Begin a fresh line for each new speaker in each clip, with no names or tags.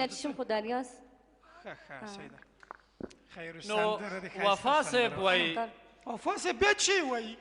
نتیشم خود دالیاس
سیده خیر
نو
سندره دی خیر
وفا صاحب وایي
وفا صاحب بیا چی وایي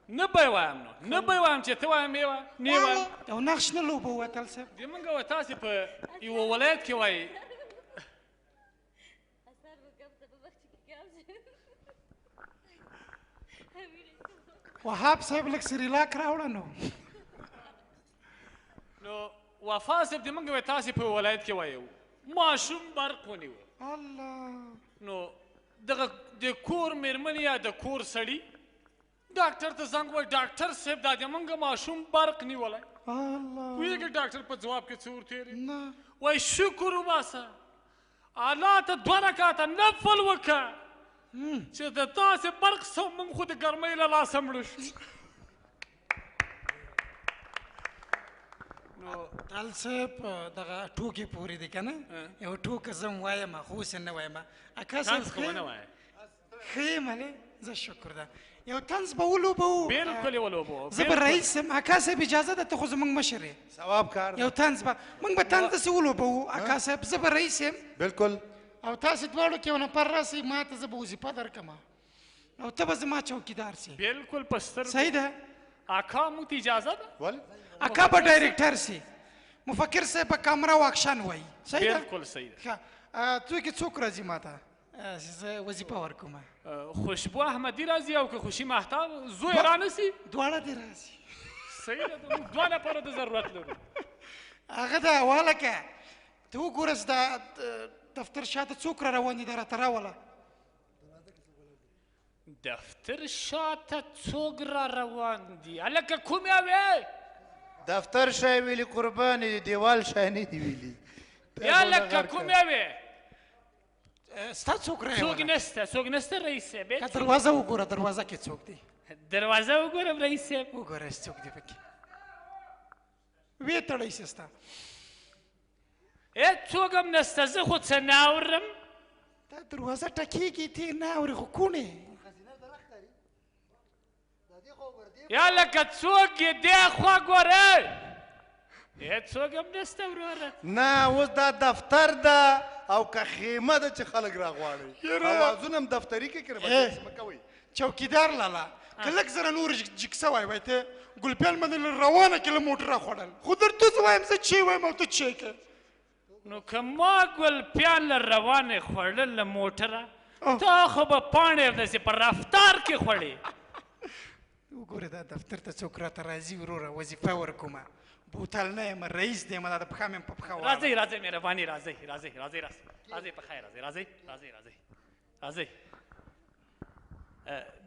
نه به یې وایم نو نه به یې وایم چې ته وایم یې وایه نه یې وایم
یو نقش نه لوبه ووتل صاحب
زمونږ و تاسې په یوه ولایت کې وایي
وهاب صاحب لږ سریلاک راوړه نو
نو وفا صاحب زمونږ و تاسې په ولایت کې وایي ماشوم برق ونیوه
الله
نو دغه د کور مېرمنې یا د کور سړي ډاکټر ته زنګ وایي ډاکټر صاحب دا زمونږ ماشوم برق نیولی
الله
پوهېږې ډاکټر په ځواب کې څه ورتېرې
نه
وایي شکر وباسه الله ته 2 رکعته نفل وکړه چې د تاسې برق سم موږ خو د ګرمۍ له لاسه مړه شو
نو ټال صاحب دغه ټوکې پورې دی که نه یو ټوکه زه هم وایم خو اوس یې نه وایم اکا صاحب
طنز خو ونه وایه
ښه یم هلې زه شکر ده یو طنز به ولوبوو
بلکل یې ولوبوو
زه به رئیس یم اکا صاحب اجازه ده ته خو زموږ مشر یې
ثواب کار
یو طنز به موږ به طنز داسې ولوبوو اکا صاحب زه به رئیس یم
بالکل
او تاسې دواړو کې یو نفر راسئ ما ته زه به وظیفه درکړم او ته به زما چوکیدار سي
بلکل په سترګو
صحیح ده
اکا موږ ته اجازه ده
ولې
اکا به ډایرکټر سي مفکر صاحب به کامره واکشن وایي صحیح ده
بلکل صحیح ده
ښه څو کې څوک راځي ما ته زه وظیفه ورکوم
خوشبو احمدي راځي او که خوشي مهتاب زوی رانسي
دواړه دې راځي
صحیح ده موږ دوه لپاره د ضرورت لرو
هغه ده والکه ته وګوره دا دفتر شاته څوک را روان دي دا راته راوله
دفتر شاته څوک را روان دي هلکه کوم یې
دفتر شای ویلی قربانی دیوال شای نه دی ویلی
یا لکه کوم یې
ستا څوک را
څوک نسته رئیس صاحب
که دروازه وګوره دروازه کې څوک دی
دروازه وګورم رئیس صاحب
وګوره څوک دی پکې ویې تړی سي ستا
څوک هم نسته زه خو څه نه اورم
دا دروازه ټکېږي ته نه اورې خو کوڼې
یا لکه څوک یې دې خوا ګورئ څوک هم نسته وروره
نه اوس دا دفتر ده او که خیمه ده چې خلک راغواړي اوازونه هم دفتري کې کړه بس مه کوئ
چوکیدار لالا که لږ زره نور جګ سوی وای ته ګلپیان باندې روانه کې له موټر راخوړل خو درته زه وایم زه چی وایم او ته چی کې
نو که ما ګلپیان له روانې خوړل له موټره تا خو به پاڼې داسې په رفتار کې خوړې
وګوره دا دفتر ته څوک راته راځي وروره وظیفه ورکومه بوتل نه یم رئیس دی ما دا د پښه مې په پښه
راځئ راځئ مهرباني راځئ په خیر راځئ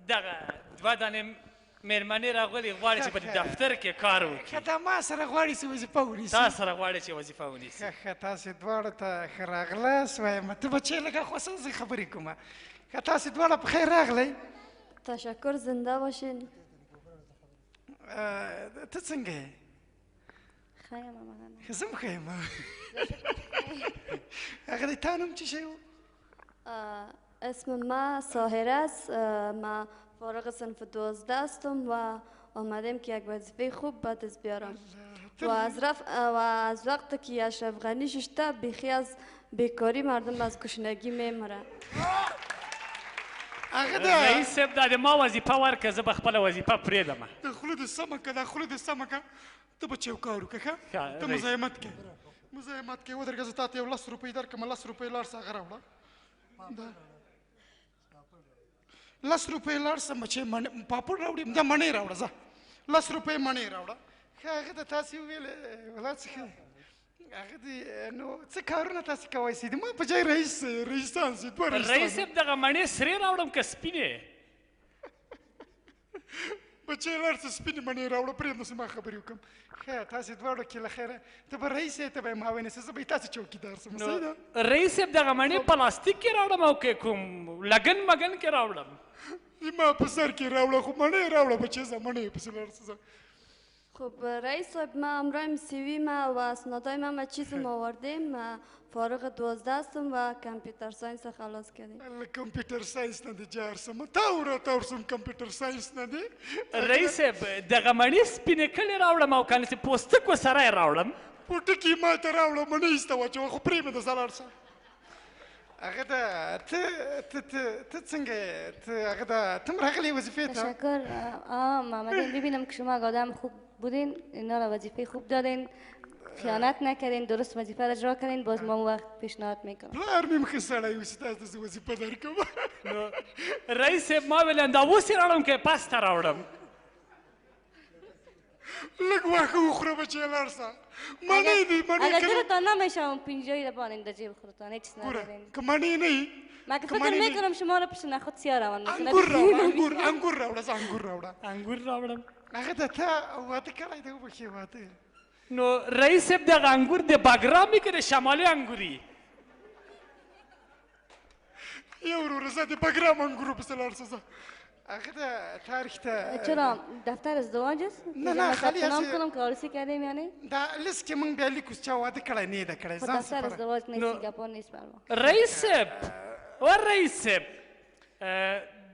دغه دوه دانې مېرمنې راغلي غواړي چې په دې دفتر کې کار وکړي
که دا ما سره غواړي چې وظیفه ونیسي
تا سره غواړي چې وظیفه ونیسي
ښه تاسې دواړو ته ښه راغلاست وایم ته به چې لږه خوښه زه خبرې کومه که تاسې دواړه په خیر راغلی
تشکر زنده باشین
ته څنګه یې
ښه یم مننه
ښه زه هم ښه یم هغه دی تا نوم څه شی و
اسم ما ساحره است ما فارغ صنف 12 هستم و آمدیم که یک وظیفه خوب به دست بیارم و از وقتی که اشرف غنی ششته بیخی از بیکاری مردم از گشنگی میمره
هغه ده
رئیس صاحب دا د ما وظیفه ورکړه زه به خپله وظیفه پرېږدم
د خوله دې سمه که دا خوله دې سمه که ته به چوکار وکړه ښه
ښه،
ته
رئیس.
مزاحمت کې مزاحمت کې ودرېږه زه تا ته یو 10 روپۍ درکړم 10 روپۍ لاړ شه هغه راوړه 10 روپۍ لاړ شه مچې پاپړ راوړي دا مڼې راوړه ځه 10 روپۍ مڼې راوړه ښه هغه ته تاسې وویلې ولا څه ښه هغه دې نو څه کارونه تاسې کوی سي د ما په ځای رئیسان سي دوه
رئیس
رئیسان
صاحب دغه مڼې سرې راوړم که سپینې
بچې لاړ شه سپینې مڼې راوړه پرېږده چې ما خبرې وکړم ښه تاسې دواړو کې له خیره ته به رئیس یې ته به یې معاون یې زه به یې تاسې چوکیدار شم صحیح ده
رئیس صاحب دغه مڼې پلاستیک کې راوړم او که کوم لګن مګن کې راوړم
ما په سر کې راوړه خو مڼې راوړه بچې ځه مڼې پسې لاړ شه
خب رئیس صاحب ما امرایم سیوی ما و اسنادای ما چیزم آوردیم فارغ 12 هستم و کامپیوتر ساینس خلاص کردیم
کمپیوټر ساینس نه دی جار سم تا ورسم کمپیوټر ساینس نه دی
رئیس صاحب دغه مڼې سپینې کلې راوړم او که نه چې پوستک ورسره یې راوړم
پوټکي ما ته راوړه مڼې ایسته واچوه خو پرېږده ځه لاړ شه هغه ده ته څنګه یې ته هغه ده ته هم راغلی وظیفې ته
تشکر آمدیم ببینم که شما آدم خوب بودین اینا را وظیفه خوب دادین خیانت نکردین درست وظیفه را اجرا کردین باز ما وقت پیشنهاد میکنم
پلار مې ښه سړی و چې تاسو ته زه وظیفه درکړم
نو رئیس صاحب ما ویل دا اوس یې راوړم که پاسته راوړم
لږ واښه وخوره بچې لاړ شه مڼې دي مڼې
اگر
کله
دلتان نمیشم پینجایی را بانین در جیب خودتان هیچ چیز
ګوره
ندارین
که مڼې نه وي
ما که فکر میکنم شما را پیش نخود سیاه روان
انګور راوړه انګور راوړه زه انګور راوړه
انګور راوړم
هغه ده ته واده کړی دی وبښې واده
نو رئیس صاحب دغه انګور د باګرامي که د شمالي انګوري
یو وروره زه د بګرام انګورو پسې لاړ شه زه هغه ده تاریخ ته
چرا دفتر ازدواج است؟
نه، نه، خالی
نام
از-
کنم که آرسی کردیم یعنی؟
دا لیست کې مونږ بیا لیکو چې چا واده کړی نه ده کړی
خود
ځان
دفتر
سپاره
ازدواج نیست
نو-
سینگاپور نیست بر ما
رئیس صاحب و رئیس صاحب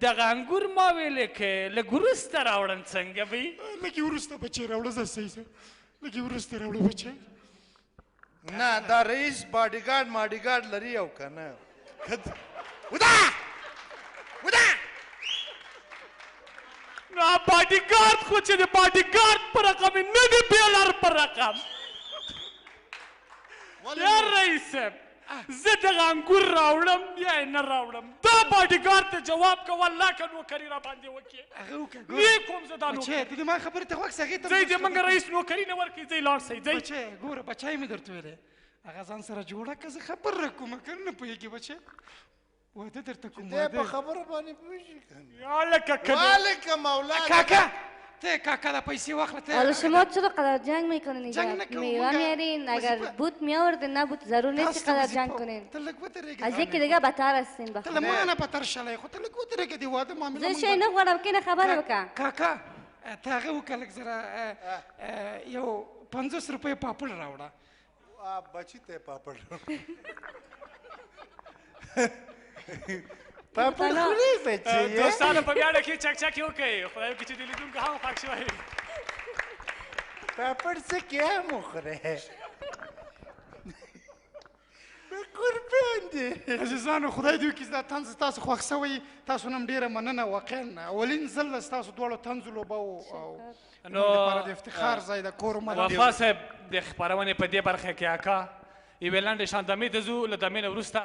دغه انګور ما ویلې که لږ وروسته راوړم څنګه به
لږې وروسته بچې راوړه زه صحیح شه لږې وروسته راوړه بچې
نه دا رئیس باډیګارد ماډیګارد لري او که نه
نو باډیګارد خو چې د باډیګارد په رقم یې نه دی بیلر په رقم یا رئیس صاحب زه دغه انګور راوړم یا یې نه راوړم دا باډیګارد ته جواب که والله که نوکري را باندې وکړي
هغه وکړه
نه کوم زه دا
بچې
نوکري
ته د ما خبرې ته غوږ شه هغې ته
ځئ د موږ رئیس نوکري نه ورکړي ځئ لاړ شئ ځئ
بچې ګوره بچای مې درته ویلې هغه ځان سره جوړه که زه خبره کوم که نه پوهېږي بچې واده درته کوم
دی په
واده
خبره باندې پوه شي که نه
یا لکه که نه.
والکه مولانا
کاکا ته کاکا دا پیسې واخله
حالا
ته
شما چرا قدر جنگ میکنین
جنگ
اینجا
نکنم،
میوه
مونگا
میارین اگر
وظیفه-
بود میآوردین نبود ضرور نیست که قدر جنگ کنین
ته لږ ودرېږه
از یکی دیگه بدتر هستین
ته له
بخیر
ما نه بتر شلی خو ته لږ ودرېږه د واده معامله
زه
مونږ
شی نه غواړم که نه خبره وکړه
کاکا ته هغه وکړه لږ زره یو 50 روپۍ پاپړ راوړه
بچی ته پاپړ پاپړ خوري بچی
دوستانو په ګاډه کې چک چک وکړئ خدای وکړي چې د لیدونکو هم خوښ شوی
پاپړ څه کیا مخوره قربان دي
عزیزانو خدای دې وکړي دا طنز ستاسو خوښ شوی تاسو نه هم ډېره مننه واقعا اولین ځل ستاسو دواړو طنزو لوبه او
نو
لپاره د افتخار ځای د کور
وفا صاحب د خپرونې په دې برخه کې اکا یوې لنډې شاندمې ته ځو له دمې نه وروسته